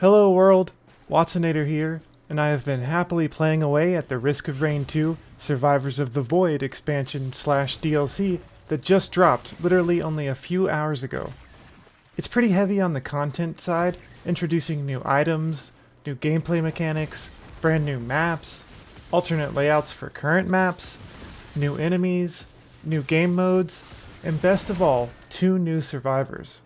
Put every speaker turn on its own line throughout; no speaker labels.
Hello world, Watsonator here, and I have been happily playing away at the Risk of Rain 2 Survivors of the Void expansion slash DLC that just dropped literally only a few hours ago. It's pretty heavy on the content side, introducing new items, new gameplay mechanics, brand new maps, alternate layouts for current maps, new enemies, new game modes, and best of all, 2 new survivors.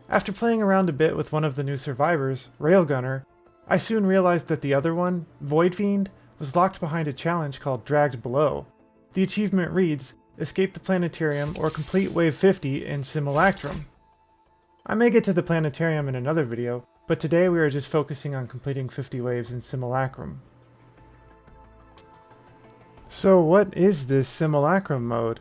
After playing around a bit with one of the new survivors, Railgunner, I soon realized that the other one, Void Fiend, was locked behind a challenge called Dragged Below. The achievement reads, Escape the Planetarium or complete Wave 50 in Simulacrum. I may get to the Planetarium in another video, but today we are just focusing on completing 50 waves in Simulacrum. So what is this Simulacrum mode?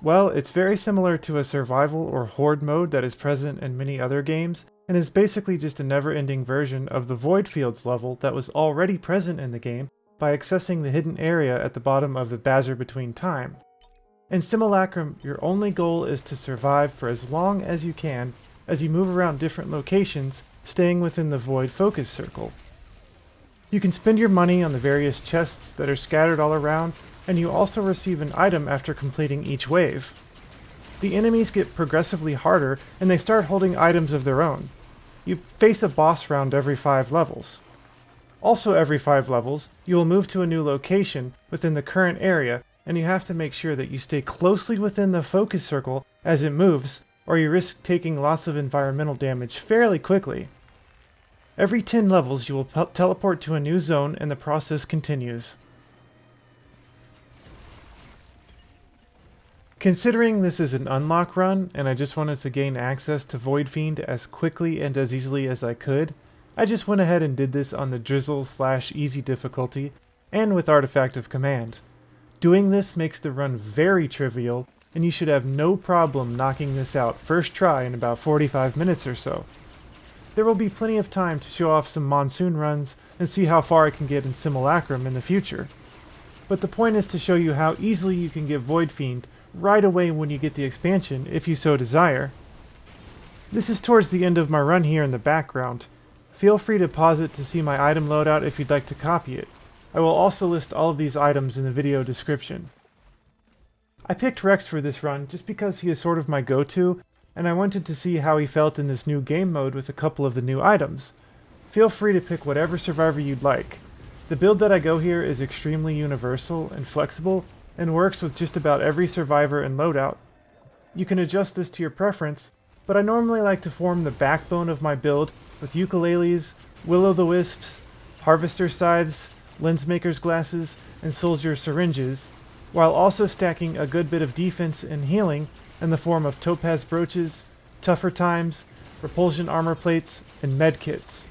Well, it's very similar to a survival or horde mode that is present in many other games, and is basically just a never-ending version of the Void Fields level that was already present in the game by accessing the hidden area at the bottom of the Bazaar Between Time. In Simulacrum, your only goal is to survive for as long as you can as you move around different locations, staying within the Void focus circle. You can spend your money on the various chests that are scattered all around, and you also receive an item after completing each wave. The enemies get progressively harder, and they start holding items of their own. You face a boss round every 5 levels. Also every 5 levels, you will move to a new location within the current area, and you have to make sure that you stay closely within the focus circle as it moves, or you risk taking lots of environmental damage fairly quickly. Every 10 levels you will teleport to a new zone and the process continues. Considering this is an unlock run, and I just wanted to gain access to Void Fiend as quickly and as easily as I could, I just went ahead and did this on the drizzle/easy difficulty, and with Artifact of Command. Doing this makes the run very trivial, and you should have no problem knocking this out first try in about 45 minutes or so. There will be plenty of time to show off some monsoon runs and see how far I can get in Simulacrum in the future. But the point is to show you how easily you can get Void Fiend right away when you get the expansion, if you so desire. This is towards the end of my run here in the background. Feel free to pause it to see my item loadout if you'd like to copy it. I will also list all of these items in the video description. I picked Rex for this run just because he is sort of my go-to, and I wanted to see how he felt in this new game mode with a couple of the new items. Feel free to pick whatever survivor you'd like. The build that I go here is extremely universal and flexible, and works with just about every survivor and loadout. You can adjust this to your preference, but I normally like to form the backbone of my build with ukuleles, will-o'-the-wisps, harvester scythes, lensmaker's glasses, and soldier syringes, while also stacking a good bit of defense and healing in the form of topaz brooches, tougher times, repulsion armor plates, and medkits.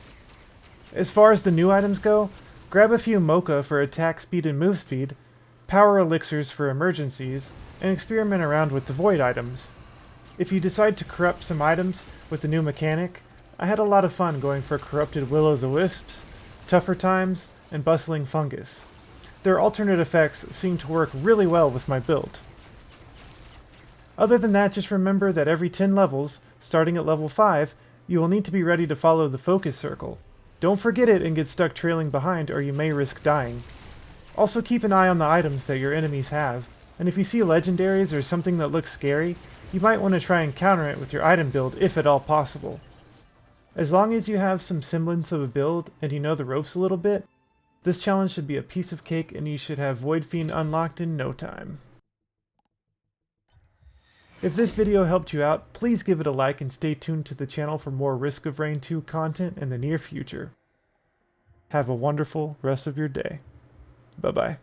As far as the new items go, grab a few mocha for attack speed and move speed, power elixirs for emergencies, and experiment around with the void items. If you decide to corrupt some items with the new mechanic, I had a lot of fun going for corrupted will-o'-the-wisps, tougher times, and bustling fungus. Their alternate effects seem to work really well with my build. Other than that, just remember that every 10 levels, starting at level 5, you will need to be ready to follow the focus circle. Don't forget it and get stuck trailing behind, or you may risk dying. Also keep an eye on the items that your enemies have, and if you see legendaries or something that looks scary, you might want to try and counter it with your item build if at all possible. As long as you have some semblance of a build and you know the ropes a little bit, this challenge should be a piece of cake and you should have Void Fiend unlocked in no time. If this video helped you out, please give it a like and stay tuned to the channel for more Risk of Rain 2 content in the near future. Have a wonderful rest of your day. Bye-bye.